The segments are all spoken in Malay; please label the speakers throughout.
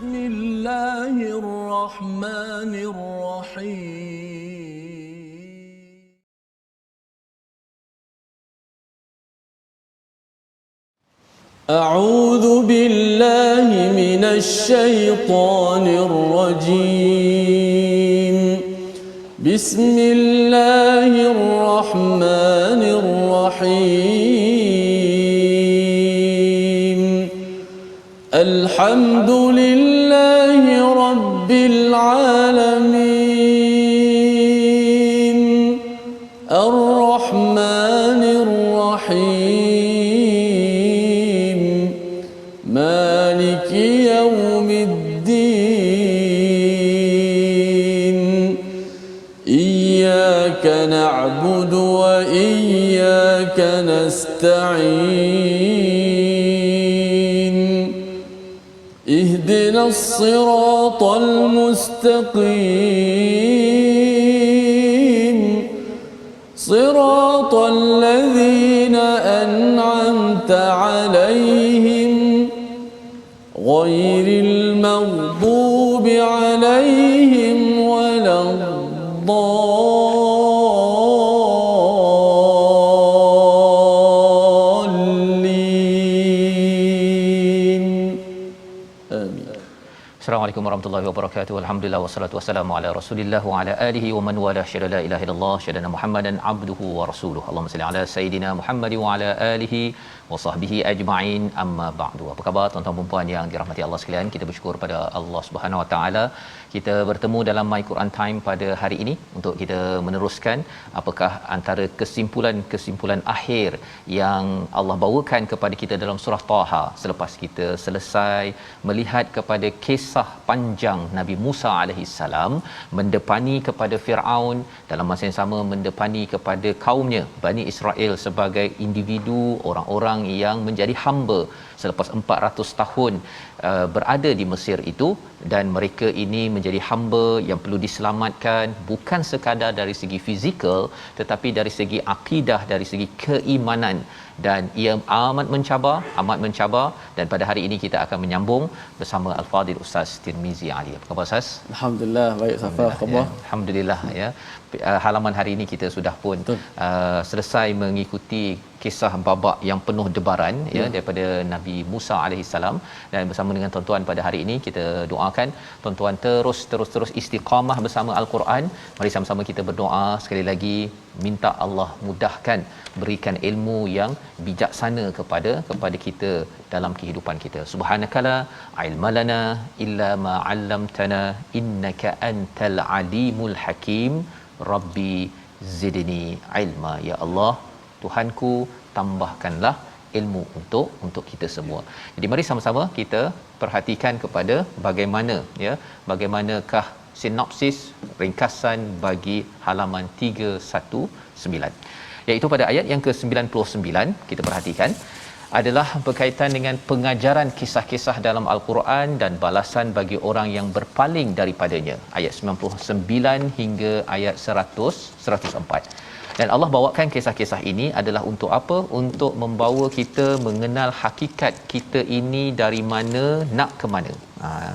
Speaker 1: بسم الله الرحمن الرحيم. أعوذ بالله من الشيطان الرجيم. بسم الله الرحمن الرحيم. الحمد لله رب العالمين. الرحمن الرحيم. مالك يوم الدين. إياك نعبد وإياك نستعين. اهدنا الصراط المستقيم. صراط الذين أنعمت عليهم غير المغضوب عليهم ولا الضالين. آمين.
Speaker 2: Assalamualaikum warahmatullahi wabarakatuh. Alhamdulillah wassalatu wassalamu ala Rasulillah wa ala alihi wa man wala syada la ilaha illallah syadana Muhammadan abduhu wa rasuluhu. Allahumma salli ala sayidina Muhammad wa ala alihi wa sahbihi ajma'in. Amma ba'du. Apa khabar tuan-tuan dan puan yang dirahmati Allah sekalian? Kita bersyukur pada Allah Subhanahu wa taala. Kita bertemu dalam My Quran Time pada hari ini untuk kita meneruskan apakah antara kesimpulan akhir yang Allah bawakan kepada kita dalam surah Taha selepas kita selesai melihat kepada kisah panjang Nabi Musa alaihi salam mendepani kepada Firaun, dalam masa yang sama mendepani kepada kaumnya Bani Israel sebagai individu orang-orang yang menjadi hamba selepas 400 tahun berada di Mesir itu, dan mereka ini menjadi hamba yang perlu diselamatkan bukan sekadar dari segi fizikal tetapi dari segi akidah, dari segi keimanan, dan ia amat mencabar. Dan pada hari ini kita akan menyambung bersama Al-Fadhil Ustaz Tirmizi Ali. Apa khabar Ustaz?
Speaker 1: Alhamdulillah, baik Safa, khabar?
Speaker 2: Alhamdulillah ya. Halaman hari ini kita sudah pun selesai mengikuti kisah babak yang penuh debaran ya daripada Nabi Musa alaihi salam, dan bersama dengan tuan-tuan pada hari ini kita doakan tuan-tuan terus istiqamah bersama Al-Quran. Mari sama-sama kita berdoa sekali lagi, minta Allah mudahkan, berikan ilmu yang bijaksana kepada kita dalam kehidupan kita. Subhanakala ilmalana illa ma 'allamtana innaka antal alimul hakim. Rabbi zidni ilma. Ya Allah, Tuhanku, tambahkanlah ilmu untuk kita semua. Jadi mari sama-sama kita perhatikan kepada bagaimanakah sinopsis ringkasan bagi halaman 319, iaitu pada ayat yang ke-99 kita perhatikan adalah berkaitan dengan pengajaran kisah-kisah dalam Al-Quran dan balasan bagi orang yang berpaling daripadanya, ayat 99 hingga ayat 104. Dan Allah bawakan kisah-kisah ini adalah untuk apa? Untuk membawa kita mengenal hakikat kita ini dari mana nak ke mana.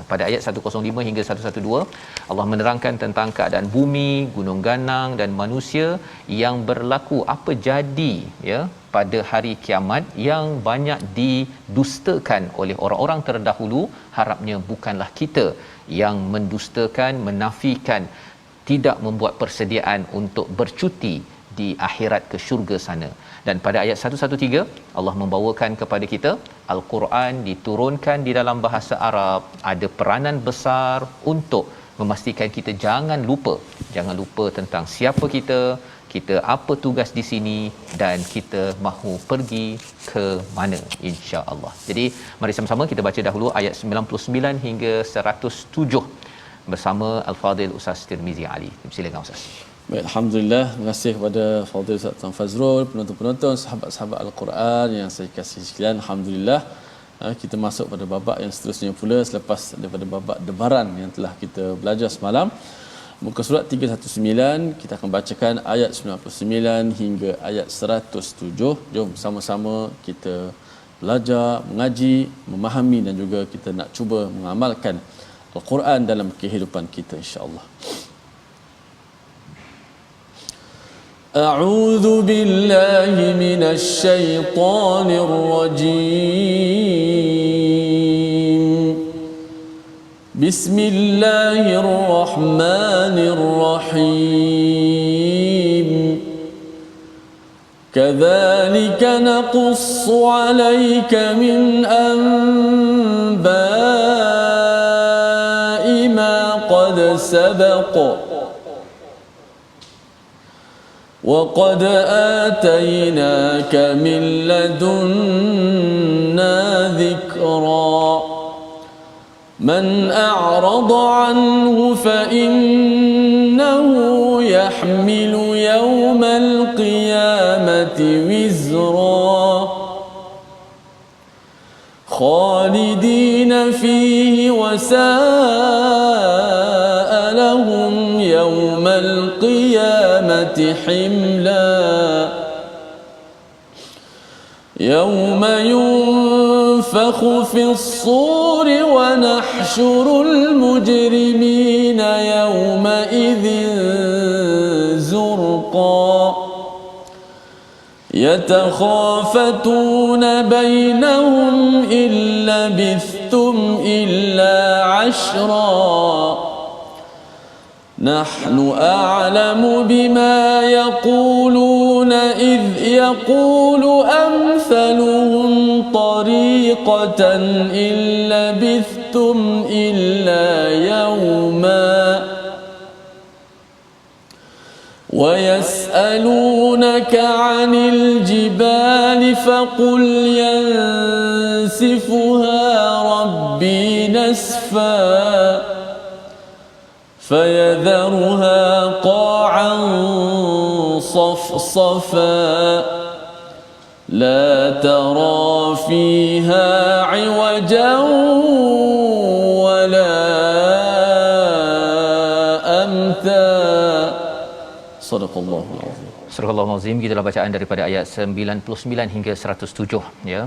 Speaker 2: Pada ayat 105 hingga 112 Allah menerangkan tentang keadaan bumi, gunung ganang dan manusia yang berlaku apa jadi ya pada hari kiamat yang banyak didustakan oleh orang-orang terdahulu. Harapnya bukanlah kita yang mendustakan, menafikan, tidak membuat persediaan untuk bercuti di akhirat ke syurga sana. Dan pada ayat 113 Allah membawakan kepada kita Al-Quran diturunkan di dalam bahasa Arab, ada peranan besar untuk memastikan kita jangan lupa tentang siapa kita apa tugas di sini, dan kita mahu pergi ke mana insya-Allah. Jadi mari sama-sama kita baca dahulu ayat 99 hingga 107 bersama Al-Fadhil Ustaz Tirmizi Ali. Silakan Ustaz.
Speaker 1: Baik, alhamdulillah, terima kasih kepada Fadhil Ustaz Tuan Fazrul, penonton-penonton, sahabat-sahabat Al-Quran yang saya kasih sekalian. Alhamdulillah, kita masuk pada babak yang seterusnya pula selepas daripada babak debaran yang telah kita belajar semalam. Muka surat 319, kita akan bacakan ayat 99 hingga ayat 107. Jom sama-sama kita belajar, mengaji, memahami dan juga kita nak cuba mengamalkan Al-Quran dalam kehidupan kita insya-Allah. A'udzu billahi minasy syaithanir rajim. Bismillahirrahmanirrahim. كذلك نقص عليك من أنباء ما قد سبق وقد آتيناك من لدنا ذكرا من أعرض عنه فإنه يحمل يوم القيامة وزرا خالدين فيه وساء لهم يوم القيامة حملا يوم ينفخ في الصور ونحشر المجرمين يومئذ زرقا يتخافتون بينهم إن لبثتم إلا عشرا نحن أعلم بما يقولون إذ يقول أمثلهم طريقة إن لبثتم إلا يوما ويسألونك عن الجبال فقل ينسفها ربي نسفا فيذرها قاعا صفصفا لا ترى فيها عوجا ولا أمتا صدق الله العظيم.
Speaker 2: Surah Al-Azim, gitulah bacaan daripada ayat 99 hingga 107 ya.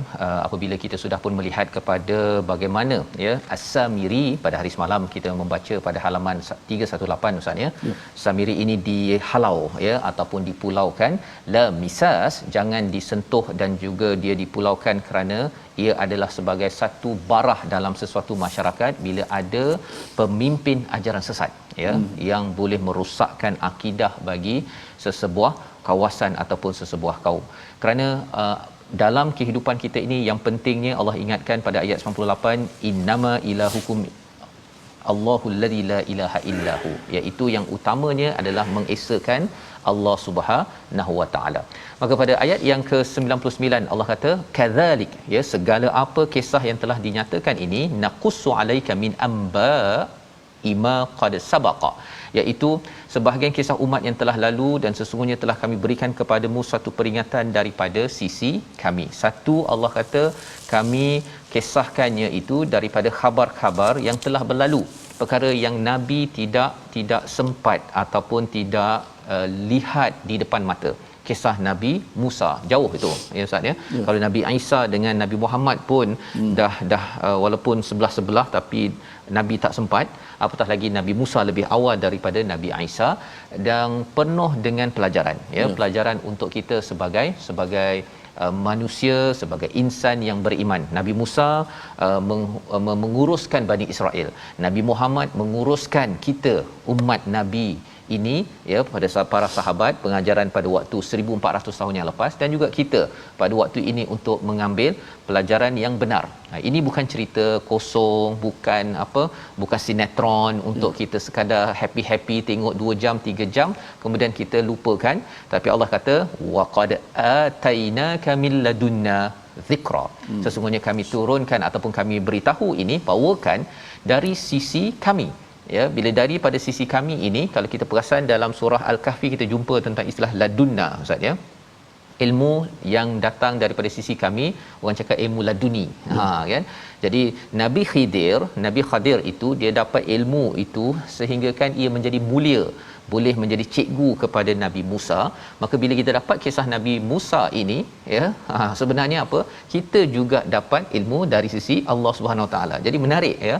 Speaker 2: Apabila kita sudah pun melihat kepada bagaimana ya As-Samiri pada hari semalam kita membaca pada halaman 318 Ustaz ya. Samiri ini dihalau ya ataupun dipulaukan, la misas, jangan disentuh dan juga dia dipulaukan kerana ia adalah sebagai satu barah dalam sesuatu masyarakat bila ada pemimpin ajaran sesat ya yang boleh merosakkan akidah bagi sesebuah kawasan ataupun sesebuah kaum. Kerana dalam kehidupan kita ini yang pentingnya Allah ingatkan pada ayat 98, innama ilahukum Allahul ladzi la ilaha illahu, iaitu yang utamanya adalah mengesakan Allah Subhanahu wa taala. Maka pada ayat yang ke-99 Allah kata kadzalik, ya, segala apa kisah yang telah dinyatakan ini naqussu alaika min amba ima qad sabaqa, iaitu sebahagian kisah umat yang telah lalu dan sesungguhnya telah kami berikan kepadamu satu peringatan daripada sisi kami. Satu, Allah kata kami kisahkannya itu daripada khabar-khabar yang telah berlalu, perkara yang Nabi tidak sempat ataupun tidak lihat di depan mata. Kisah Nabi Musa jauh itu ya Ustaz ya. Kalau Nabi Isa dengan Nabi Muhammad pun dah walaupun sebelah-sebelah tapi Nabi tak sempat, apatah lagi Nabi Musa lebih awal daripada Nabi Isa, dan penuh dengan pelajaran ya, pelajaran untuk kita sebagai manusia, sebagai insan yang beriman. Nabi Musa menguruskan Bani Israel, Nabi Muhammad menguruskan kita umat Nabi ini ya, pada para sahabat, pengajaran pada waktu 1400 tahun yang lepas, dan juga kita pada waktu ini untuk mengambil pelajaran yang benar. Ini bukan cerita kosong, bukan sinetron untuk kita sekadar happy tengok 2 jam 3 jam kemudian kita lupakan, tapi Allah kata waqad atainaka min ladunna zikra, sesungguhnya kami turunkan ataupun kami beritahu ini bawakan dari sisi kami. Ya, bila daripada sisi kami ini, kalau kita perasan dalam surah Al-Kahfi kita jumpa tentang istilah ladunna Ustaz ya. ilmu yang datang daripada sisi kami, orang cakap ilmu laduni. Kan, jadi Nabi Khadir itu dia dapat ilmu itu sehingga kan ia menjadi mulia, boleh menjadi cikgu kepada Nabi Musa. Maka bila kita dapat kisah Nabi Musa ini, ya, sebenarnya apa, kita juga dapat ilmu dari sisi Allah Subhanahu Wa Taala. Jadi menarik, ya,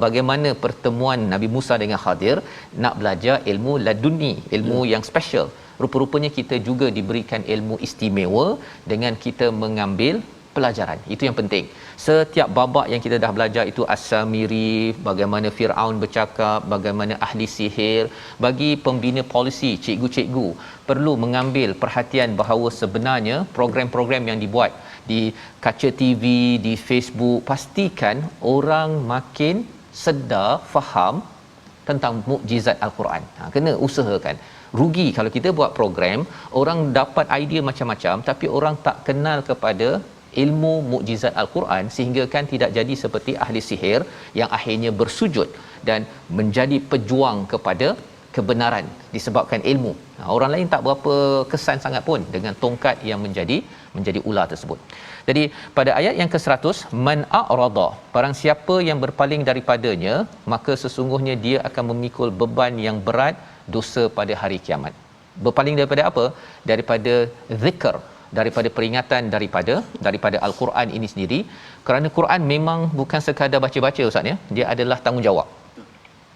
Speaker 2: bagaimana pertemuan Nabi Musa dengan Khadir, nak belajar ilmu laduni, ilmu yang special. Rupa-rupanya kita juga diberikan ilmu istimewa dengan kita mengambil pelajaran. Itu yang penting. Setiap babak yang kita dah belajar itu As-Samiri, bagaimana Firaun bercakap, bagaimana ahli sihir, bagi pembina polisi, cikgu-cikgu perlu mengambil perhatian bahawa sebenarnya program-program yang dibuat di kaca TV, di Facebook, pastikan orang makin sedar, faham tentang mukjizat Al-Quran. Kena usahakan. Rugi kalau kita buat program, orang dapat idea macam-macam tapi orang tak kenal kepada ilmu mukjizat Al-Quran, sehingga kan tidak jadi seperti ahli sihir yang akhirnya bersujud dan menjadi pejuang kepada kebenaran disebabkan ilmu. Orang lain tak berapa kesan sangat pun dengan tongkat yang menjadi ular tersebut. Jadi pada ayat yang ke-100, man a'rada, barang siapa yang berpaling daripadanya, maka sesungguhnya dia akan memikul beban yang berat, dosa pada hari kiamat. Berpaling daripada apa? Daripada zikr, daripada peringatan, daripada Al-Quran ini sendiri. Kerana Quran memang bukan sekadar baca-baca, ustaz, ya. Dia adalah tanggungjawab.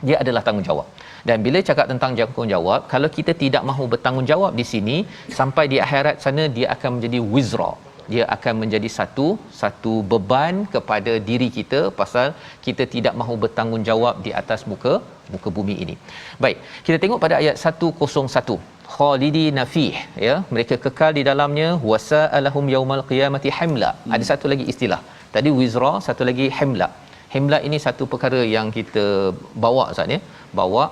Speaker 2: Dia adalah tanggungjawab. Dan bila cakap tentang tanggungjawab, kalau kita tidak mahu bertanggungjawab di sini, sampai di akhirat sana dia akan menjadi wizra. Dia akan menjadi satu beban kepada diri kita pasal kita tidak mahu bertanggungjawab di atas muka bumi ini. Baik, kita tengok pada ayat 101. Khalidina fih, ya, mereka kekal di dalamnya. Wasa'alahum yaumal qiyamati himla. Ada satu lagi istilah. Tadi wizra, satu lagi himla. Himla ini satu perkara yang kita bawa, Ustaz, ya. Bawa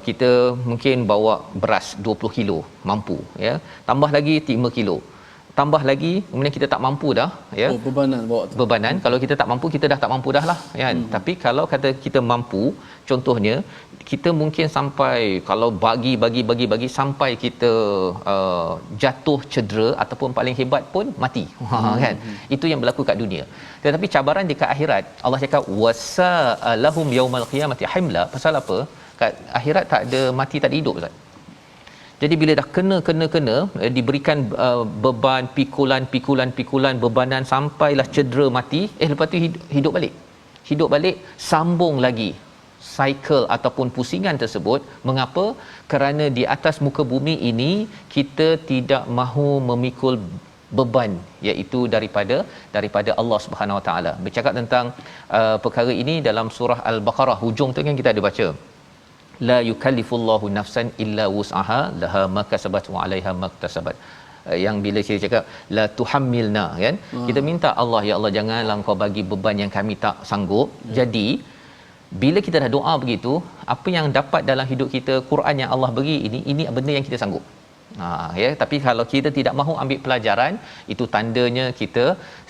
Speaker 2: kita mungkin bawa beras 20 kilo mampu, ya. Tambah lagi 5 kilo. Tambah lagi kemudian kita tak mampu dah, ya.
Speaker 1: Bebanan bawa tu.
Speaker 2: Bebanan, kalau kita tak mampu, kita dah tak mampu dah lah, kan. Tapi kalau kata kita mampu, contohnya kita mungkin sampai, kalau bagi sampai kita jatuh cedera ataupun paling hebat pun mati. Kan. Itu yang berlaku kat dunia. Tetapi cabaran dekat akhirat, Allah cakap wasa'alahum yaumal qiyamati himla. Pasal apa? Kat akhirat tak ada mati, tak ada hidup, Ustaz. Jadi bila dah kena diberikan beban, pikulan bebanan sampailah cedera mati, lepas tu hidup balik, sambung lagi cycle ataupun pusingan tersebut. Mengapa? Kerana di atas muka bumi ini kita tidak mahu memikul beban, iaitu daripada Allah Subhanahu Wa Taala. Bercakap tentang perkara ini dalam surah Al-Baqarah, hujung tu kan kita ada baca, la yukallifullahu nafsan illa wus'aha laha ma kasabat wa 'alaiha ma iktasabat. Yang bila kita cakap la tuhammilna, kan, kita minta Allah, ya Allah, janganlah Engkau bagi beban yang kami tak sanggup. Jadi bila kita dah doa begitu, apa yang dapat dalam hidup kita, Quran yang Allah bagi ini benda yang kita sanggup. Ya, tapi kalau kita tidak mahu ambil pelajaran, itu tandanya kita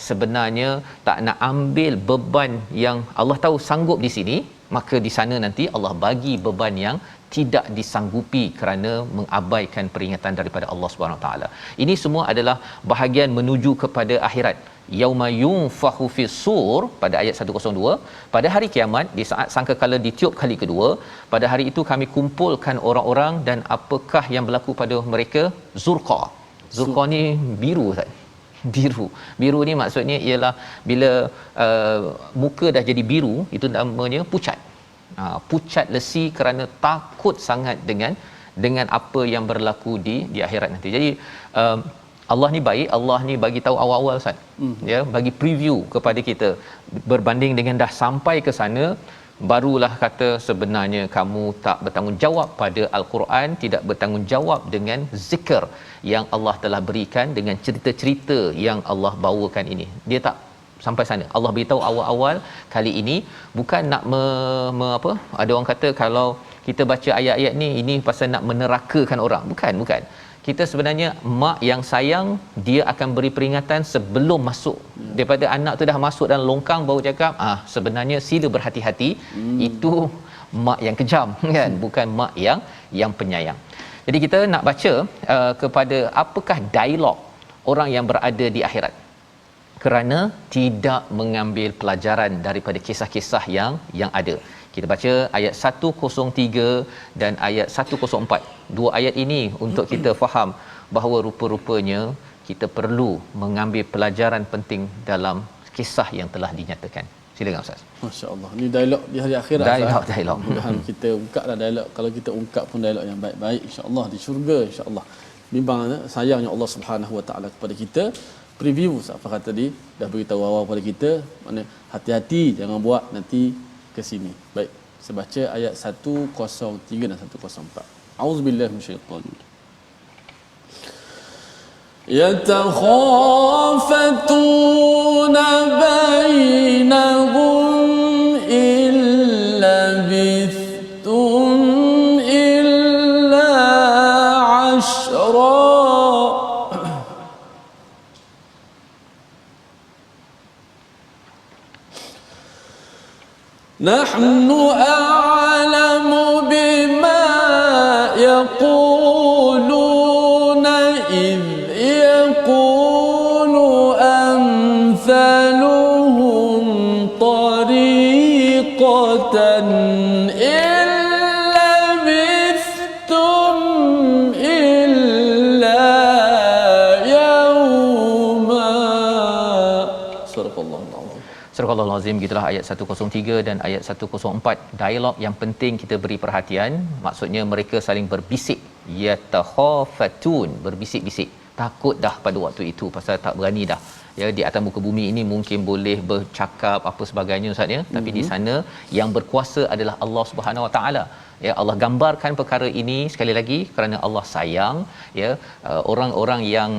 Speaker 2: sebenarnya tak nak ambil beban yang Allah tahu sanggup di sini. Maka di sana nanti Allah bagi beban yang tidak disanggupi kerana mengabaikan peringatan daripada Allah Subhanahu taala. Ini semua adalah bahagian menuju kepada akhirat. Yauma yunfahu fis sur, pada ayat 102, pada hari kiamat, di saat sangkakala ditiup kali kedua, pada hari itu kami kumpulkan orang-orang, dan apakah yang berlaku pada mereka? Zurqa ni biru, Ustaz. Biru ni maksudnya ialah bila muka dah jadi biru, itu namanya pucat. Pucat lesi kerana takut sangat dengan apa yang berlaku di akhirat nanti. Jadi Allah ni baik, Allah ni bagi tahu awal-awal, Ustaz. Ya, bagi preview kepada kita. Berbanding dengan dah sampai ke sana, barulah kata sebenarnya kamu tak bertanggungjawab pada Al-Quran, tidak bertanggungjawab dengan zikr yang Allah telah berikan, dengan cerita-cerita yang Allah bawakan ini. Dia tak sampai sana. Allah beritahu awal-awal kali ini bukan nak apa, ada orang kata kalau kita baca ayat-ayat ni, ini pasal nak menerakakan orang. Bukan. Kita sebenarnya mak yang sayang, dia akan beri peringatan sebelum masuk. Daripada anak tu dah masuk dalam longkang baru cakap, sebenarnya sila berhati-hati. Itu mak yang kejam, kan, bukan mak yang penyayang. Jadi kita nak baca kepada apakah dialog orang yang berada di akhirat kerana tidak mengambil pelajaran daripada kisah-kisah yang ada. Kita baca ayat 103 dan ayat 104. Dua ayat ini untuk kita faham bahawa rupa-rupanya kita perlu mengambil pelajaran penting dalam kisah yang telah dinyatakan. Silakan Ustaz.
Speaker 1: Masya-Allah. Ini dialog di hari akhirat.
Speaker 2: Dialog.
Speaker 1: Mudah-mudahan kita ungkaplah dialog. Kalau kita ungkap pun dialog yang baik-baik, insya-Allah di syurga, insya-Allah. Bimbang sayangnya Allah Subhanahu Wa Taala kepada kita. Preview apa kata tadi dah beritahu awal pada kita, mana hati-hati jangan buat nanti ke sini. Baik, saya baca ayat 103 dan 104. Auzubillahi minasyaitanir. Yatakhafatuna bainahum illa bithum illa ashra. نحن أعلم بما يقولون إذ يقول أمثلهم طريقة إن لبثتم إلا يوما. صدق الله العظيم.
Speaker 2: Surah Al-Azim, gitulah ayat 103 dan ayat 104. Dialog yang penting kita beri perhatian, maksudnya mereka saling berbisik, yatakhafatun, berbisik-bisik, takut dah pada waktu itu pasal tak berani dah. Ya, di atas muka bumi ini mungkin boleh bercakap apa sebagainya Ustaz ya, tapi di sana yang berkuasa adalah Allah Subhanahu Wa Taala. Ya, Allah gambarkan perkara ini sekali lagi kerana Allah sayang, ya. Orang-orang yang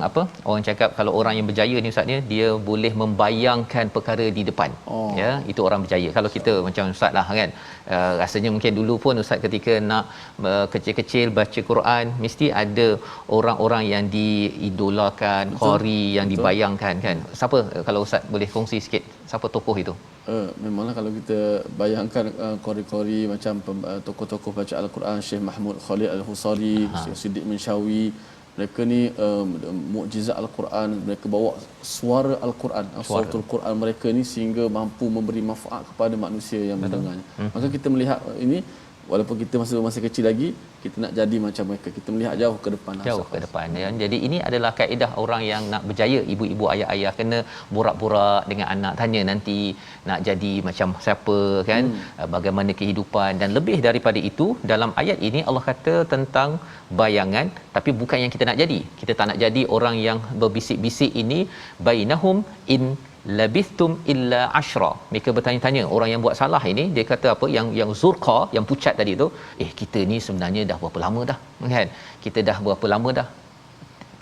Speaker 2: orang cakap kalau orang yang berjaya ni Ustaz ya, dia boleh membayangkan perkara di depan. Ya, itu orang berjaya. Kalau kita macam Ustaz lah kan, rasanya mungkin dulu pun Ustaz ketika nak kecil-kecil baca Quran mesti ada orang-orang yang diidolakan, qari yang dibayangkan kan. Siapa kalau Ustaz boleh kongsi sikit siapa tokoh itu?
Speaker 1: Memanglah kalau kita bayangkan qari-qari macam tokoh-tokoh baca Al-Quran, Syekh Mahmud Khalid Al-Husari, Syekh Siddiq Minsyawi, mereka ni mukjizat Al-Quran, mereka bawa suara Al-Quran, suaratul Quran mereka ni sehingga mampu memberi manfaat kepada manusia yang mendengarnya. Maka kita melihat ini, walaupun kita masih kecil lagi, kita nak jadi macam mereka, kita melihat jauh ke depan,
Speaker 2: ke depan ya. Jadi ini adalah kaedah orang yang nak berjaya, ibu-ibu ayah-ayah kena borak-borak dengan anak, tanya nanti nak jadi macam siapa kan, bagaimana kehidupan, dan lebih daripada itu dalam ayat ini Allah kata tentang bayangan, tapi bukan yang kita nak jadi. Kita tak nak jadi orang yang berbisik-bisik ini, bainahum in labithum illa ashra. Mereka bertanya-tanya, orang yang buat salah ini dia kata apa, yang zurqa, yang pucat tadi tu, kita ni sebenarnya dah berapa lama dah kan, kita dah berapa lama dah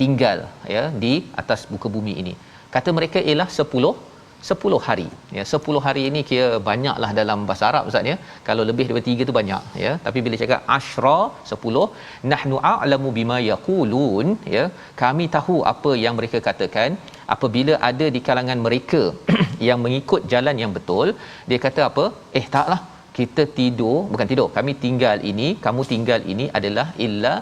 Speaker 2: tinggal ya di atas muka bumi ini. Kata mereka ialah 10 hari ya. 10 hari ini kira banyaklah dalam bahasa Arab Ustaz ya. Kalau lebih daripada 3 tu banyak ya, tapi bila cakap ashra 10, nahnu a'lamu bima yaqulun ya, kami tahu apa yang mereka katakan. Apabila ada di kalangan mereka yang mengikut jalan yang betul, dia kata apa, taklah, kita tidur, bukan tidur, kami tinggal ini, kamu tinggal ini adalah illa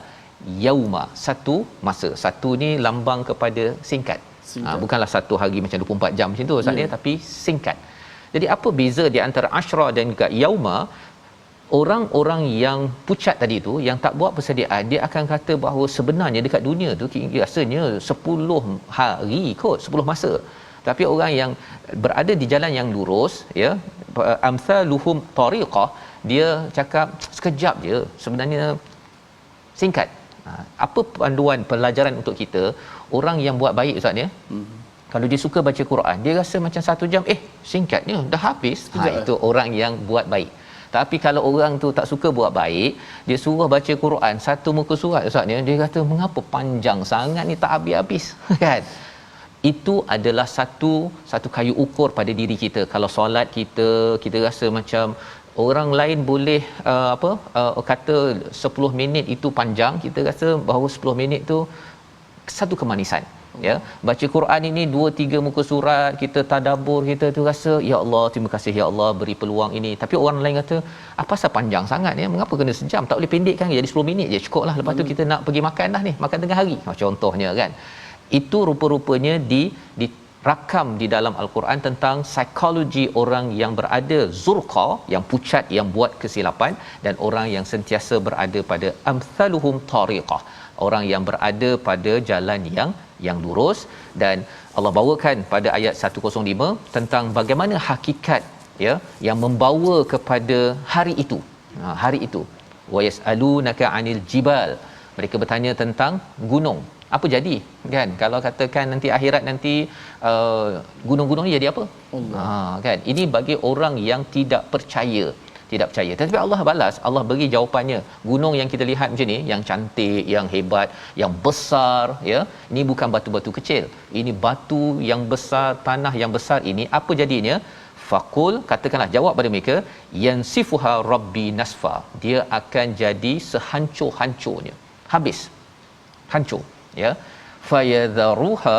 Speaker 2: yauma, satu masa. Satu ni lambang kepada singkat. Bukanlah satu hari macam 24 jam macam tu Ustaz ya, tapi singkat. Jadi apa beza di antara ashra dan juga yauma? Orang-orang yang pucat tadi tu, yang tak buat persediaan, dia akan kata bahawa sebenarnya dekat dunia tu rasanya 10 hari kot, 10 masa. Tapi orang yang berada di jalan yang lurus ya, amsaluhum tariqah, dia cakap sekejap je, sebenarnya singkat. Apa panduan pelajaran untuk kita orang yang buat baik Ustaz ya? Kalau dia suka baca Quran, dia rasa macam 1 jam singkatnya dah habis. Itu orang yang buat baik. Tapi kalau orang tu tak suka buat baik, dia suruh baca Quran satu muka surat Ustaz ni, dia kata mengapa panjang sangat ni, tak habis-habis kan. Itu adalah satu kayu ukur pada diri kita. Kalau solat kita rasa macam orang lain boleh kata 10 minit itu panjang, kita rasa bahawa 10 minit tu satu kemanisan ya. Baca Quran ini 2-3 muka surat, kita tadabbur, kita tu rasa ya Allah, terima kasih ya Allah beri peluang ini. Tapi orang lain kata apa pasal panjang sangat ya, mengapa kena sejam, tak boleh pendekkan jadi 10 minit je cukuplah, lepas tu kita nak pergi makan dah ni, makan tengah hari contohnya kan. Itu rupa-rupanya dirakam di dalam al-Quran tentang psikologi orang yang berada zurqa, yang pucat, yang buat kesilapan, dan orang yang sentiasa berada pada amsaluhum tariqah, orang yang berada pada jalan yang lurus. Dan Allah bawakan pada ayat 105 tentang bagaimana hakikat ya yang membawa kepada hari itu. Hari itu wa yasalunaka anil jibal, mereka bertanya tentang gunung. Apa jadi kan kalau katakan nanti akhirat nanti gunung-gunung ni jadi apa? Kan ini bagi orang yang tidak percaya. Tetapi Allah balas, Allah bagi jawapannya. Gunung yang kita lihat macam ni, yang cantik, yang hebat, yang besar ya, ini bukan batu-batu kecil. Ini batu yang besar, tanah yang besar ini apa jadinya? Faqul, katakanlah, jawab pada mereka, yansifuha rabbi nasfa, dia akan jadi sehancur-hancurnya, habis, hancur ya. Fayadharuha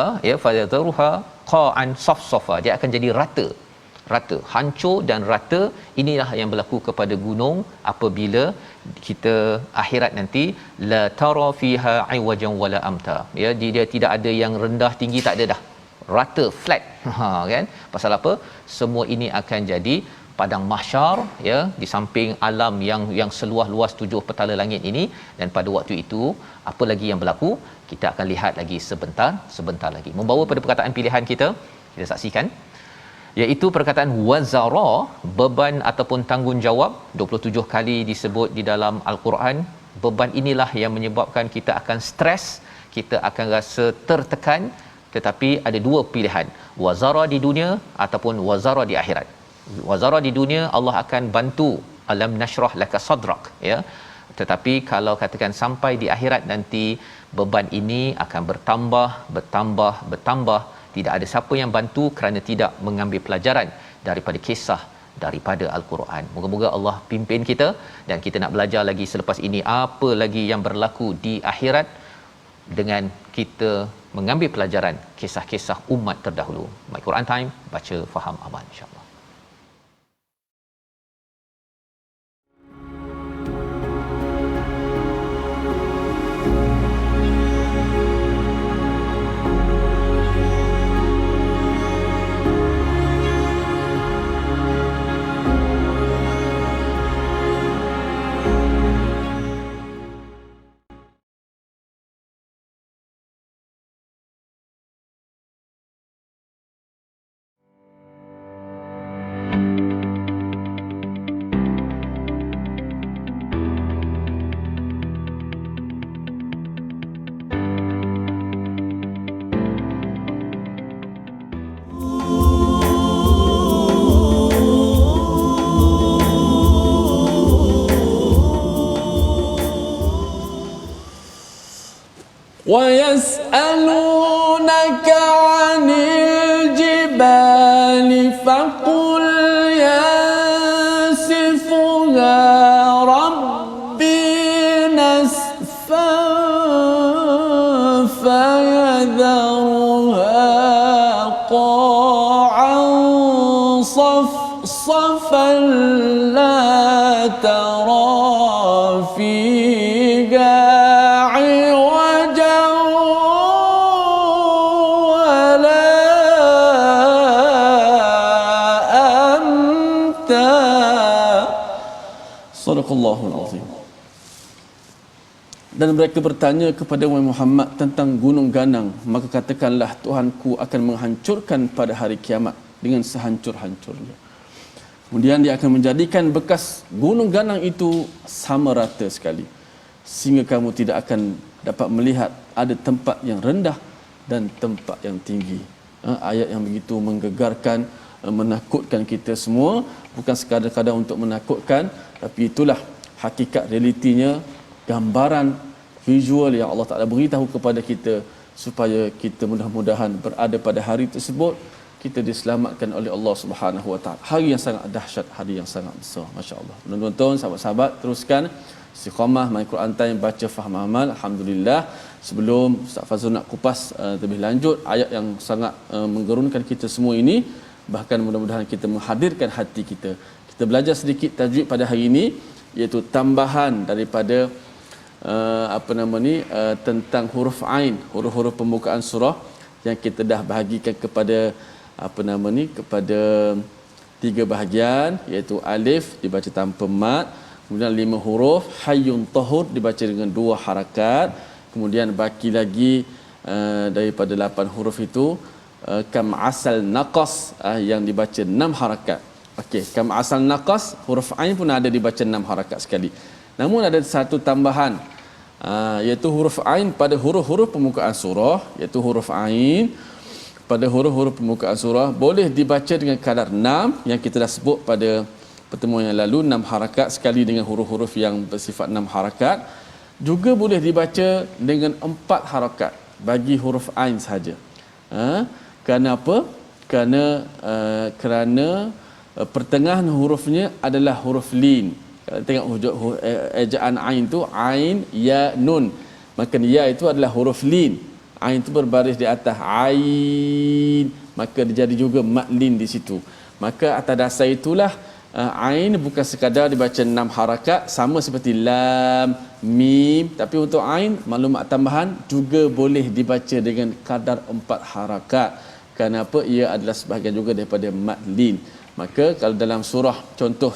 Speaker 2: qa'an safsafa, dia akan jadi rata, hancur dan rata. Inilah yang berlaku kepada gunung apabila kita akhirat nanti, la tara fiha iwajan wala amta ya, dia tidak ada yang rendah tinggi, tak ada dah, rata, flat. Kan pasal apa? Semua ini akan jadi padang mahsyar ya, di samping alam yang seluas luas 7 petala langit ini. Dan pada waktu itu apa lagi yang berlaku, kita akan lihat lagi sebentar lagi. Membawa pada perkataan pilihan kita saksikan, iaitu perkataan wazara, beban ataupun tanggungjawab, 27 kali disebut di dalam al-Quran. Beban inilah yang menyebabkan kita akan stres, kita akan rasa tertekan. Tetapi ada dua pilihan, wazara di dunia ataupun wazara di akhirat. Wazara di dunia, Allah akan bantu, alam nashrah laka sadrak ya. Tetapi kalau katakan sampai di akhirat nanti, beban ini akan bertambah. Tidak ada siapa yang bantu kerana tidak mengambil pelajaran daripada kisah daripada al-Quran. Moga-moga Allah pimpin kita dan kita nak belajar lagi selepas ini apa lagi yang berlaku di akhirat, dengan kita mengambil pelajaran kisah-kisah umat terdahulu. My Quran Time, baca, faham, amal, insya-Allah.
Speaker 1: ويسألونك عن الجبال فقل ينسفها ربي نسفا فيذرها قاعا صفصفا لا ترى فيها Sadaqallahul Azim. Dan mereka bertanya kepada Muhammad tentang gunung ganang, maka katakanlah, Tuhanku akan menghancurkan pada hari kiamat dengan sehancur-hancurnya. Kemudian dia akan menjadikan bekas gunung ganang itu sama rata sekali, sehingga kamu tidak akan dapat melihat ada tempat yang rendah dan tempat yang tinggi. Ayat yang begitu menggegarkan, menakutkan kita semua. Bukan sekadar-kadar untuk menakutkan, tapi itulah hakikat realitinya, gambaran visual yang Allah Ta'ala beritahu kepada kita, supaya kita mudah-mudahan berada pada hari tersebut, kita diselamatkan oleh Allah Subhanahu Wa Ta'ala. Hari yang sangat dahsyat, hari yang sangat besar. Masya Allah. Tuan-tuan, sahabat-sahabat, teruskan istiqamah My Quran Time, baca, faham, amal. Alhamdulillah. Sebelum Ustaz Fazrul nak kupas lebih lanjut ayat yang sangat menggerunkan kita semua ini, bahkan mudah-mudahan kita menghadirkan hati kita. Kita belajar sedikit tajwid pada hari ini, iaitu tambahan daripada tentang huruf ain, huruf-huruf pembukaan surah yang kita dah bahagikan kepada kepada 3 bahagian, iaitu alif dibaca tanpa mat, kemudian 5 huruf, hayyun tahur dibaca dengan 2 harakat, kemudian baki lagi daripada 8 huruf itu kam asal naqas yang dibaca 6 harakat. Okey, kam asal naqas huruf ain pun ada dibaca 6 harakat sekali. Namun ada satu tambahan, iaitu huruf ain pada huruf-huruf pembukaan surah, iaitu huruf ain pada huruf-huruf pembukaan surah boleh dibaca dengan kadar 6 yang kita dah sebut pada pertemuan yang lalu, 6 harakat sekali dengan huruf-huruf yang bersifat 6 harakat. Juga boleh dibaca dengan 4 harakat bagi huruf ain saja. Kerana apa? Kerana pertengahan hurufnya adalah huruf lin. Kalau tengok ejaan ain tu, ain ya nun, maka ya itu adalah huruf lin. Ain itu berbaris di atas ain, maka dia jadi juga mat lin di situ. Maka atas dasar itulah ain bukan sekadar dibaca 6 harakat sama seperti lam, mim, tapi untuk ain maklumat tambahan juga boleh dibaca dengan kadar 4 harakat. Kenapa? Ia adalah sebahagian juga daripada mat lin. Maka kalau dalam surah, contoh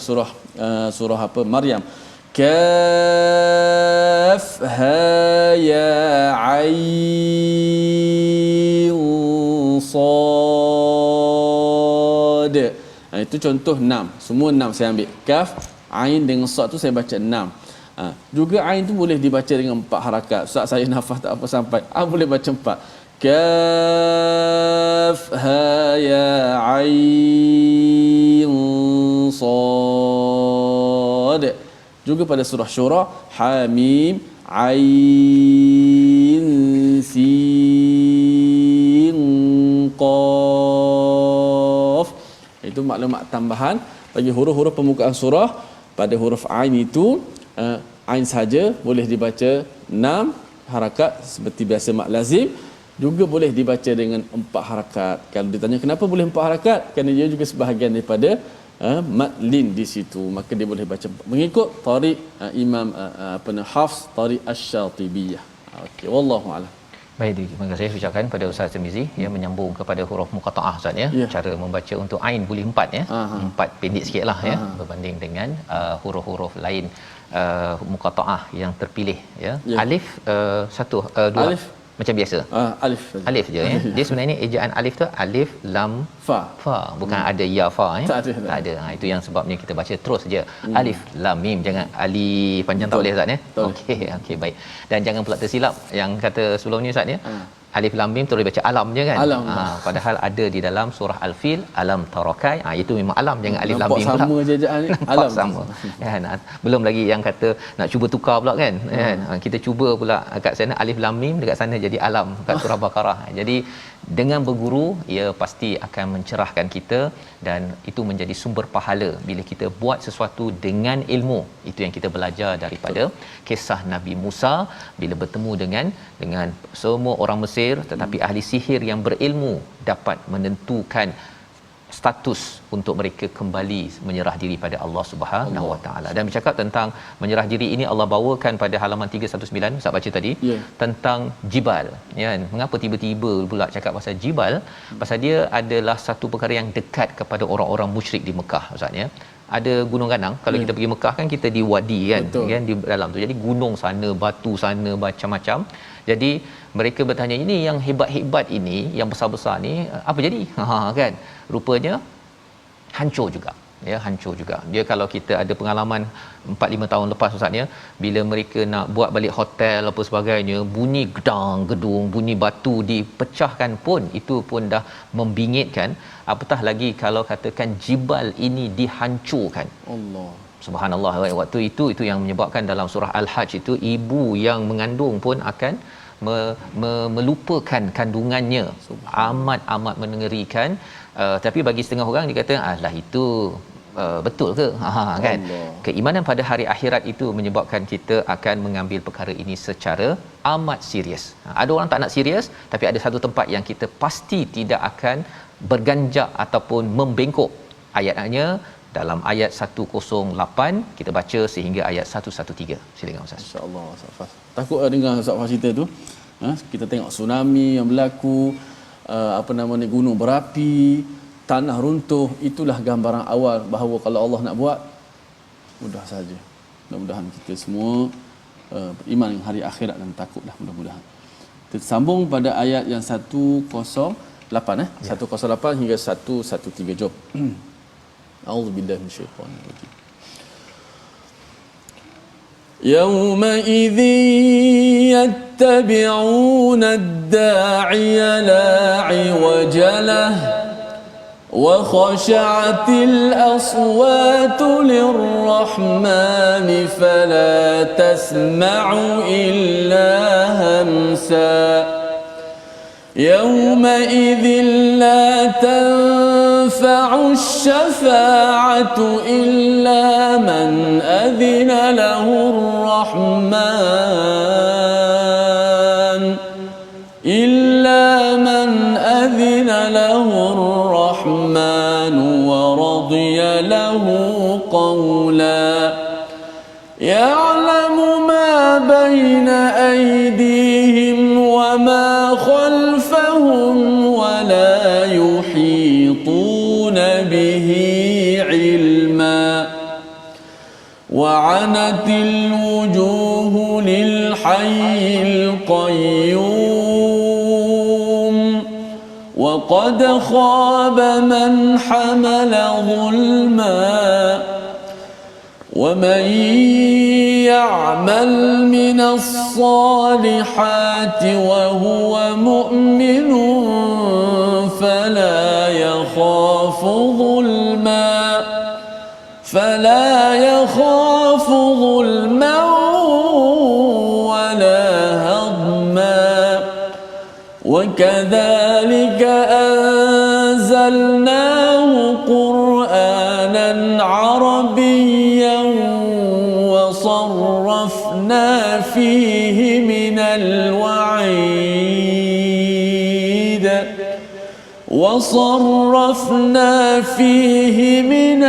Speaker 1: surah Maryam, kaf ha ya ain sad, itu contoh 6, semua 6 saya ambil. Kaf, ain dengan sad tu saya baca 6. Juga ain tu boleh dibaca dengan 4 harakat. Ustaz, saya nafas tak apa sampai. Boleh baca 4. Kaf ha ya ain sad. Juga pada surah Syura, Hamim ain sin qaf. Itu maklumat tambahan bagi huruf-huruf pembukaan surah. Pada huruf ain itu ain saja boleh dibaca 6 harakat seperti biasa mat lazim, juga boleh dibaca dengan 4 harakat. Kalau ditanya kenapa boleh 4 harakat, kerana dia juga sebahagian daripada mat lin di situ, maka dia boleh baca mengikut tariq Imam Hafs, tariq Asy-Syatibiyah. Okey, wallahu a'lam.
Speaker 2: Baik, terima kasih ucapkan pada Ustaz Tirmizi yang menyambung kepada huruf muqattaah Ustaz ya. Cara membaca untuk ain boleh 4 ya. 4 pendek sikitlah ya berbanding dengan huruf-huruf lain muqattaah yang terpilih ya. Alif 1 2
Speaker 1: alif
Speaker 2: macam biasa. Alif je ya. Dia sebenarnya ejaan alif tu alif lam fa. Bukan ada ya fa ya. Tak ada. Itu yang sebabnya kita baca terus je. Alif lam mim, jangan alif panjang. Tak boleh Ustaz ya. Okey baik. Dan jangan pula tersilap yang kata sebelum ni Ustaz ya. Alif lam mim terus baca alam je kan. Padahal ada di dalam surah Al-Fil, alam tarakai. Itu memang alam, jangan alif lam mim pula.
Speaker 1: Sama je ejaan ni. Alam
Speaker 2: sama. Kan. Belum lagi yang kata nak cuba tukar pula kan. Kita cuba pula kat sana alif lam mim, dekat sana jadi alam kat surah Baqarah. Jadi dengan berguru ia pasti akan mencerahkan kita, dan itu menjadi sumber pahala bila kita buat sesuatu dengan ilmu. Itu yang kita belajar daripada kisah Nabi Musa bila bertemu dengan semua orang Mesir, tetapi ahli sihir yang berilmu dapat menentukan status untuk mereka kembali menyerah diri pada Allah Subhanahu Wa Taala. Dan bercakap tentang menyerah diri ini, Allah bawakan pada halaman 319 Ustaz baca tadi tentang jibal ya. Mengapa tiba-tiba pula cakap pasal jibal? Pasal dia adalah satu perkara yang dekat kepada orang-orang musyrik di Mekah Ustaz ya. Ada gunung ganang, kalau kita pergi Mekah kan kita di wadi kan di dalam tu. Jadi gunung sana, batu sana, macam-macam. Jadi mereka bertanya, ini yang hebat-hebat ini, yang besar-besar ni apa jadi? Kan rupanya hancur juga ya, hancur juga. Dia kalau kita ada pengalaman 4-5 tahun lepas Ustaz ya, bila mereka nak buat balik hotel apa sebagainya, bunyi gedung, bunyi batu dipecahkan pun itu pun dah membingitkan, apatah lagi kalau katakan jibal ini dihancurkan. Allah subhanallah. Waktu itu yang menyebabkan dalam surah Al-Hajj itu ibu yang mengandung pun akan melupakan kandungannya. Amat mengerikan. Tapi bagi setengah orang dia kata alah itu betul ke kan. Keimanan pada hari akhirat itu menyebabkan kita akan mengambil perkara ini secara amat serius. Ada orang tak nak serius, tapi ada satu tempat yang kita pasti tidak akan berganjak ataupun membengkok. Ayatnya dalam ayat 108 kita baca sehingga ayat 113. Silakan Ustaz.
Speaker 1: Insya-Allah Ustaz Fas. Takut dengar Ustaz Fas cerita tu. Kita tengok tsunami yang berlaku, gunung berapi, tanah runtuh, itulah gambaran awal bahawa kalau Allah nak buat mudah saja. Mudah-mudahan kita semua beriman dengan hari akhirat dan takutlah mudah-mudahan. Kita sambung pada ayat yang 108
Speaker 2: ya.
Speaker 1: 108 hingga 113. Jom. A'udzubillahi minasyaitanir rajim. يومئذ يتبعون الداعي لا عوج له وخشعت الأصوات للرحمن فلا تسمع إلا همسا يومئذ لا تنفع الشفاعة إلا من أذن له الرحمن ورضي له قولا يعلم ما بين أيديهم وما خلفهم ولا يحيطون به علما وعنت الوجوه للحي القيوم وقد خاب من حمل ظلما ومن يعمل من الصالحات وهو مؤمن فلا يخاف ظلما ولا هضما وكذلك أنزلناه قرآنا عربيا وصرفنا فيه من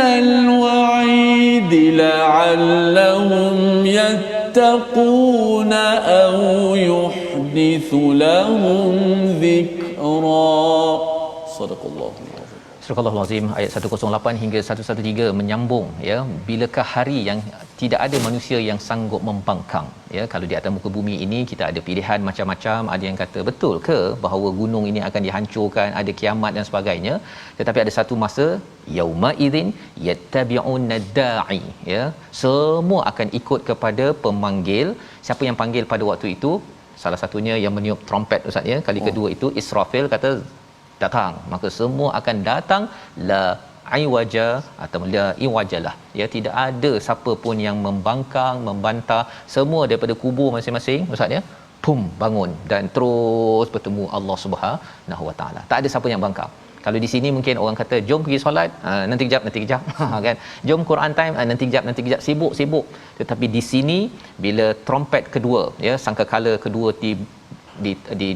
Speaker 1: الوعيد لعلهم يتقون أو يحدث لهم ذكرا. صدق الله.
Speaker 2: Surah Al-Azim ayat 108 hingga 113 menyambung ya, bilakah hari yang tidak ada manusia yang sanggup membangkang ya. Kalau di atas muka bumi ini kita ada pilihan macam-macam, ada yang kata betul ke bahawa gunung ini akan dihancurkan, ada kiamat dan sebagainya, tetapi ada satu masa yauma idzin yattabi'un da'i ya, semua akan ikut kepada pemanggil. Siapa yang panggil pada waktu itu? Salah satunya yang meniup trompet Ustaz ya, kali kedua itu Israfil kata datang, maka semua akan datang la iwaja atau la iwajalah ya, tidak ada siapa pun yang membangkang membantah, semua daripada kubur masing-masing Ustaz ya, pum bangun dan terus bertemu Allah Subhanahu Wa Taala. Tak ada siapa yang bangkang. Kalau di sini mungkin orang kata jom pergi solat, nanti kejap kan, jom Quran time, nanti kejap sibuk, tetapi di sini bila trompet kedua ya, sangkakala kedua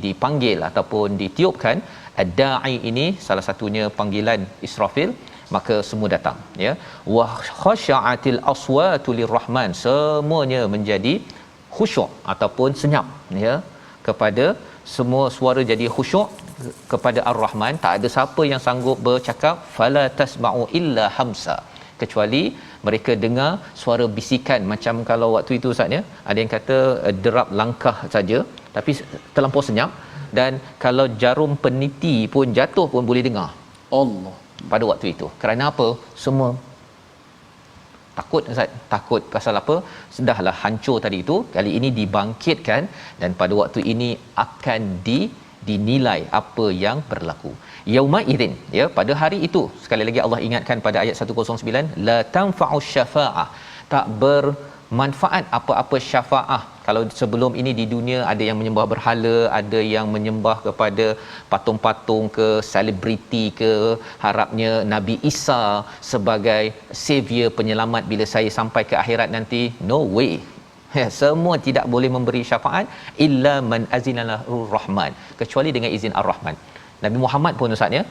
Speaker 2: dipanggil ataupun ditiupkan, ad-da'i ini salah satunya panggilan Israfil, maka semua datang ya. Wa khasha'atil aswatu lirrahman, semuanya menjadi khusyuk ataupun senyap ya, kepada semua suara jadi khusyuk kepada Ar-Rahman. Tak ada siapa yang sanggup bercakap, fala tasma'u illa hamsa, kecuali mereka dengar suara bisikan. Macam kalau waktu itu Ustaz ya, ada yang kata derap langkah saja tapi terlampau senyap, dan kalau jarum peniti pun jatuh pun boleh dengar Allah pada waktu itu. Kerana apa? Semua takut Ustaz. Takut pasal apa? Sudahlah hancur tadi itu, kali ini dibangkitkan, dan pada waktu ini akan dinilai apa yang berlaku. Yauma idzin ya, pada hari itu sekali lagi Allah ingatkan pada ayat 109, la tanfa'u syafa'ah, tak bermanfaat apa-apa syafaah. Kalau sebelum ini di dunia ada yang menyembah berhala, ada yang menyembah kepada patung-patung ke, selebriti ke, harapnya Nabi Isa sebagai savior penyelamat bila saya sampai ke akhirat nanti. No way. Semua tidak boleh memberi syafaat illa man azinalahu rahman, kecuali dengan izin Ar-Rahman. Nabi Muhammad pun Ustaz ya,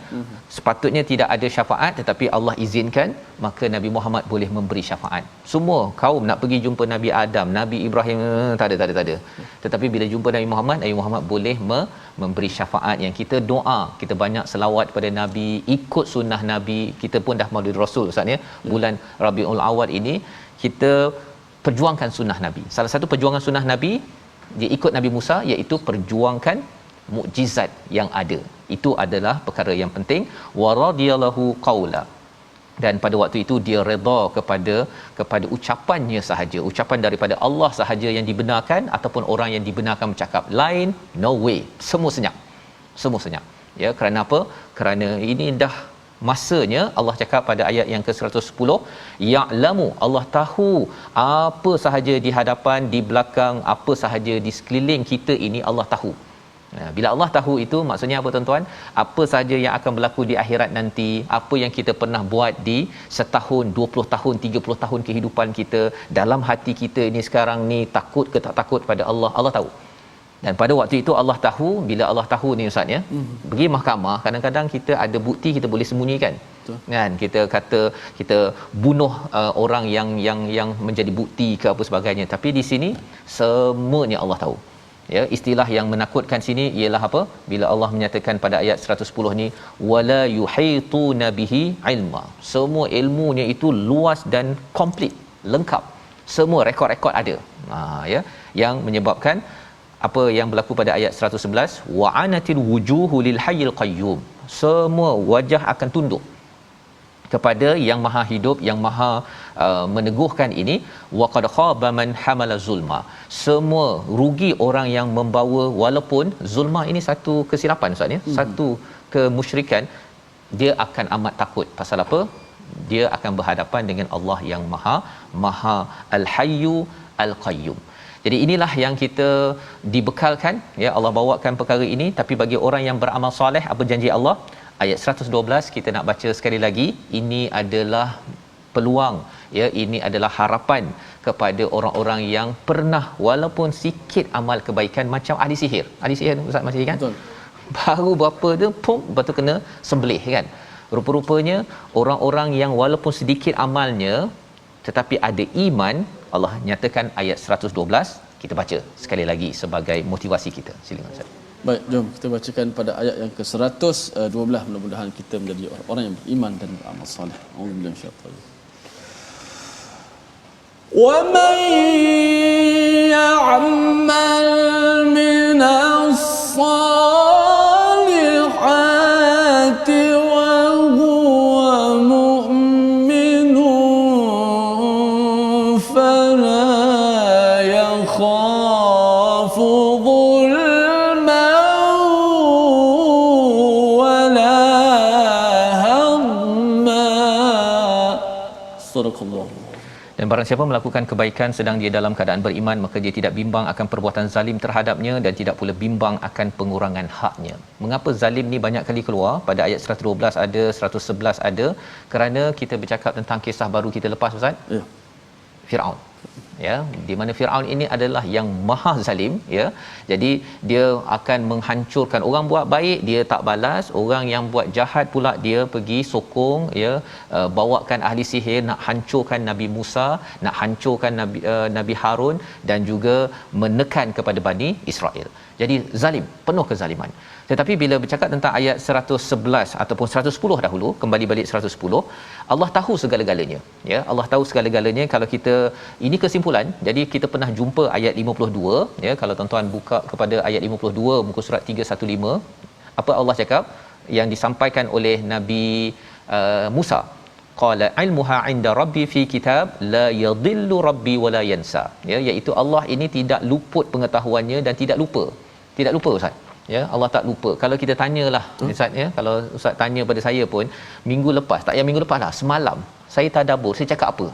Speaker 2: sepatutnya tidak ada syafaat, tetapi Allah izinkan, maka Nabi Muhammad boleh memberi syafaat. Semua kaum nak pergi jumpa Nabi Adam, Nabi Ibrahim, tak ada. Tetapi bila jumpa Nabi Muhammad boleh memberi syafaat. Yang kita doa, kita banyak selawat pada Nabi, ikut sunnah Nabi. Kita pun dah Maulid Rasul Ustaz ya, bulan Rabiul Awal ini kita perjuangkan sunnah Nabi. Salah satu perjuangan sunnah Nabi, dia ikut Nabi Musa, iaitu perjuangkan mukjizat yang ada. Itu adalah perkara yang penting. Wa radiyallahu qaula, dan pada waktu itu dia redha kepada ucapannya sahaja, ucapan daripada Allah sahaja yang dibenarkan, ataupun orang yang dibenarkan bercakap lain, no way, semua senyap. Ya, kerana apa? Kerana ini dah masanya. Allah cakap pada ayat yang ke-110, ya'lamu, Allah tahu apa sahaja di hadapan, di belakang, apa sahaja di sekeliling kita ini Allah tahu. Nah, bila Allah tahu itu maksudnya apa tuan-tuan? Apa sahaja yang akan berlaku di akhirat nanti, apa yang kita pernah buat di setahun, 20 tahun, 30 tahun kehidupan kita, dalam hati kita ini sekarang ni takut ke tak takut pada Allah, Allah tahu. Dan pada waktu itu Allah tahu. Bila Allah tahu ni Ustaz ya, pergi mahkamah, kadang-kadang kita ada bukti kita boleh sembunyikan. Betul. Kan kita kata kita bunuh orang yang menjadi bukti ke apa sebagainya, tapi di sini semuanya Allah tahu. Ya, istilah yang menakutkan sini ialah apa? Bila Allah menyatakan pada ayat 110 ni, wala yuhituna bihi ilma, semua ilmunya itu luas dan komplit, lengkap, semua rekod-rekod ada. Ya, yang menyebabkan apa yang berlaku pada ayat 111, wa anatil wujuhu lil hayyil qayyum, semua wajah akan tunduk kepada yang maha hidup, yang maha meneguhkan ini. Wa qad khaba man hamala zulma, semua rugi orang yang membawa, walaupun zulma ini satu kesilapan Ustaz ya, satu kemusyrikan, dia akan amat takut. Pasal apa? Dia akan berhadapan dengan Allah yang maha al-hayyu al-qayyum. Jadi inilah yang kita dibekalkan ya, Allah bawakan perkara ini. Tapi bagi orang yang beramal soleh, apa janji Allah? Ayat 112 kita nak baca sekali lagi. Ini adalah peluang ya, ini adalah harapan kepada orang-orang yang pernah walaupun sikit amal kebaikan, macam ahli sihir. Ahli sihir Ustaz masih kan? Betul. Baru berapa dia pum betul kena sembelih kan. Rupa-rupanya orang-orang yang walaupun sedikit amalnya tetapi ada iman, Allah nyatakan ayat 112, kita baca sekali lagi sebagai motivasi kita. Silakan Ustaz.
Speaker 1: Baik, jom kita bacakan pada ayat yang ke-112. Mudah-mudahan kita menjadi orang yang beriman dan beramal soleh. Auzubillahi minasyaitanir rajim. Wa man ya'mal minas salihati wa huwa mu'minun fala yakhafu
Speaker 2: Dan barang siapa melakukan kebaikan sedang dia dalam keadaan beriman, maka dia tidak bimbang akan perbuatan zalim terhadapnya dan tidak pula bimbang akan pengurangan haknya. Mengapa zalim ni banyak kali keluar? Pada ayat 112 ada, 111 ada, kerana kita bercakap tentang kisah baru kita lepas Ustaz. Ya. Firaun. Ya, di mana Firaun ini adalah yang maha zalim ya. Jadi dia akan menghancurkan orang buat baik, dia tak balas, orang yang buat jahat pula dia pergi sokong ya, bawakan ahli sihir nak hancurkan Nabi Musa, nak hancurkan Nabi Harun dan juga menekan kepada Bani Israel. Jadi zalim, penuh kezaliman. Tetapi bila bercakap tentang ayat 111 ataupun 110 dahulu, kembali balik 110, Allah tahu segala-galanya ya. Allah tahu segala-galanya. Kalau kita, ini kesimpulan, jadi kita pernah jumpa ayat 52 ya. Kalau tuan-tuan buka kepada ayat 52 muka surat 315, apa Allah cakap yang disampaikan oleh Nabi Musa? Qala ilmuha 'inda rabbi fi kitab la yadhillu rabbi wa la yansa, ya, iaitu Allah ini tidak luput pengetahuannya dan tidak lupa Ustaz ya. Allah tak lupa. Kalau kita tanyalah Ustaz ya, kalau Ustaz tanya pada saya pun minggu lepas, tak yang minggu lepas lah, semalam saya tadabbur, saya cakap apa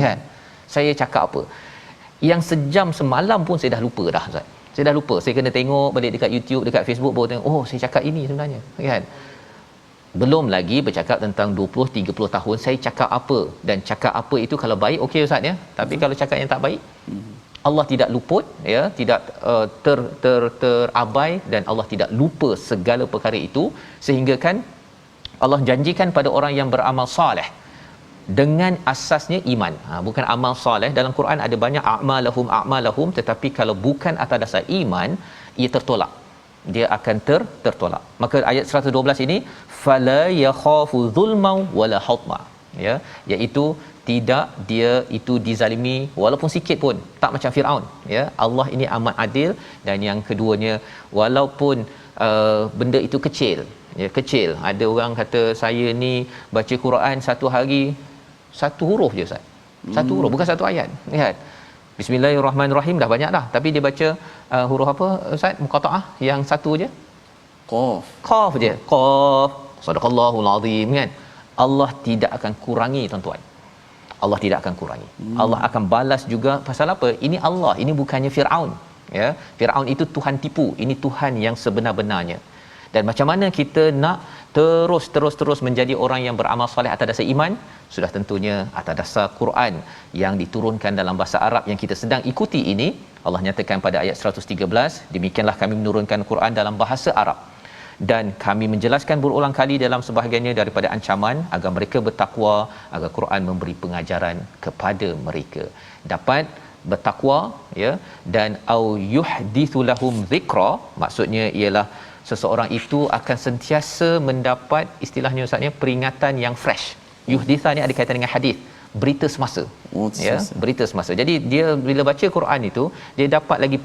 Speaker 2: kan, saya cakap apa, yang sejam semalam pun saya dah lupa dah Ustaz. Saya dah lupa, saya kena tengok balik dekat YouTube, dekat Facebook, baru tengok, oh saya cakap ini sebenarnya kan. Belum lagi bercakap tentang 20-30 tahun saya cakap apa, dan cakap apa itu kalau baik okey Ustaz ya, tapi kalau cakap yang tak baik, Allah tidak luput, ya, tidak terabai, dan Allah tidak lupa segala perkara itu, sehingga kan Allah janjikan pada orang yang beramal soleh dengan asasnya iman. Bukan amal soleh. Dalam Quran ada banyak a'malahum, tetapi kalau bukan atas dasar iman, ia tertolak. Dia akan tertolak. Maka ayat 112 ini, fala yakhafu zulma wala hutma, ya, iaitu tidak dia itu dizalimi walaupun sikit pun, tak macam Firaun, ya. Allah ini amat adil. Dan yang keduanya, walaupun benda itu kecil, ya, kecil. Ada orang kata saya ni baca Quran satu hari satu huruf je Ustaz. Satu huruf, bukan satu ayat. Lihat. Bismillahirrahmanirrahim dah banyak dah, tapi dia baca huruf apa Ustaz? Muqattaah yang satu je. Qaf je. Qaf. Sadaqallahul azim, kan? Allah tidak akan kurangi, tuan-tuan. Allah tidak akan kurangi. Allah akan balas juga. Pasal apa? Ini Allah, ini bukannya Firaun, ya. Firaun itu Tuhan tipu, ini Tuhan yang sebenar-benarnya. Dan macam mana kita nak terus menjadi orang yang beramal soleh atas dasar iman? Sudah tentunya atas dasar Quran yang diturunkan dalam bahasa Arab yang kita sedang ikuti ini. Allah nyatakan pada ayat 113, demikianlah kami menurunkan Quran dalam bahasa Arab, dan kami menjelaskan berulang kali dalam sebahagiannya daripada ancaman agar mereka bertakwa, agar Quran memberi pengajaran kepada mereka dapat bertakwa, ya. Dan au yuhdithu lahum dhikra, maksudnya ialah seseorang itu akan sentiasa mendapat, istilahnya Ustaznya, peringatan yang fresh. Yuhditha ni ada kaitan dengan hadis, berita semasa, ya, berita semasa. Jadi dia bila baca Quran itu, dia dapat lagi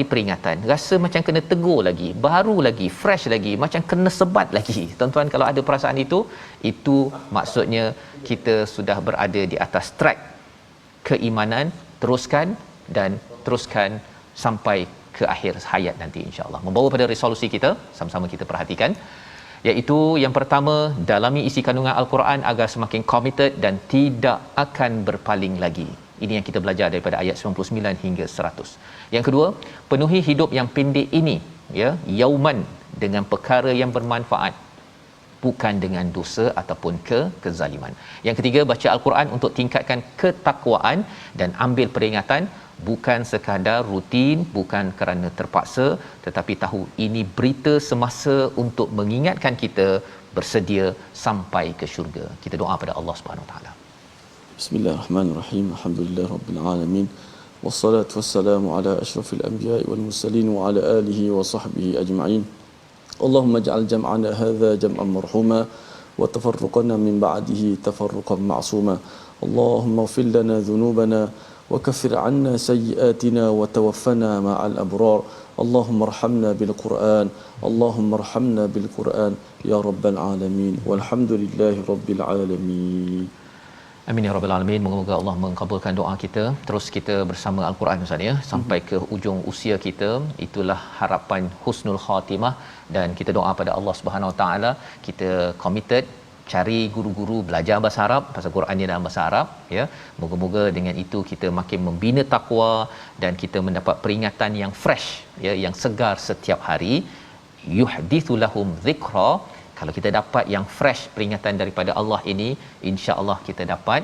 Speaker 2: peringatan, rasa macam kena tegur lagi, baru lagi, fresh lagi, macam kena sebat lagi. Tuan-tuan, kalau ada perasaan itu maksudnya kita sudah berada di atas track keimanan. Teruskan sampai ke akhir hayat nanti, insya-Allah. Membawa pada resolusi kita, sama-sama kita perhatikan, iaitu yang pertama, dalami isi kandungan Al-Quran agar semakin committed dan tidak akan berpaling lagi. Ini yang kita belajar daripada ayat 99 hingga 100. Yang kedua, penuhi hidup yang pendek ini, ya, yauman, dengan perkara yang bermanfaat, bukan dengan dosa ataupun kezaliman. Yang ketiga, baca Al-Quran untuk tingkatkan ketakwaan dan ambil peringatan, bukan sekadar rutin, bukan kerana terpaksa, tetapi tahu ini berita semasa untuk mengingatkan kita bersedia sampai ke syurga. Kita doa pada Allah Subhanahu Wa Taala.
Speaker 1: Bismillahirrahmanirrahim. Alhamdulillahirabbil alamin. Wassalatu wassalamu ala asyrafil anbiya'i wal mursalin wa ala alihi wa sahbihi ajma'in. Allahumma ij'al jam'ana hadza jam'an marhuma wa tafarruqana min ba'dihi tafarruqan ma'suma. Allahumma ighfir lana dhunubana وكفر عنا سيئاتنا وتوفنا مع الأبرار. اللهم ارحمنا بالقرآن، اللهم ارحمنا بالقرآن يا رب العالمين والحمد لله رب العالمين.
Speaker 2: Amin ya rabbal alamin. Moga-moga Allah mengabulkan doa kita. Terus kita bersama Al-Quran, Ustaz, ya, sampai ke ujung usia kita. Itulah harapan husnul khatimah, dan kita doa pada Allah Subhanahu Wa Taala, kita committed cari guru-guru belajar bahasa Arab, pasal Quran ni dalam bahasa Arab, ya. Moga-moga dengan itu kita makin membina takwa dan kita mendapat peringatan yang fresh, ya, yang segar setiap hari. Yuhdithu lahum dhikra. Kalau kita dapat yang fresh, peringatan daripada Allah ini, insya-Allah kita dapat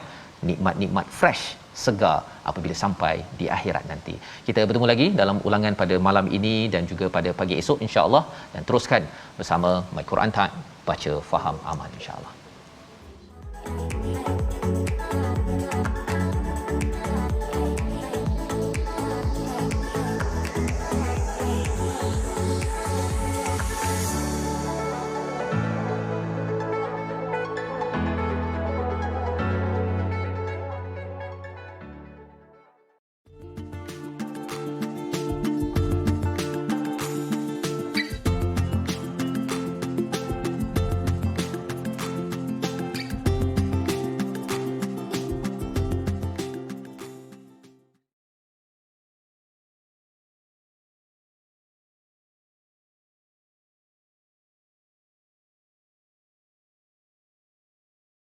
Speaker 2: nikmat-nikmat fresh, segar apabila sampai di akhirat nanti. Kita bertemu lagi dalam ulangan pada malam ini dan juga pada pagi esok, insya-Allah, dan teruskan bersama My Quran Time, baca faham amal, insya-Allah.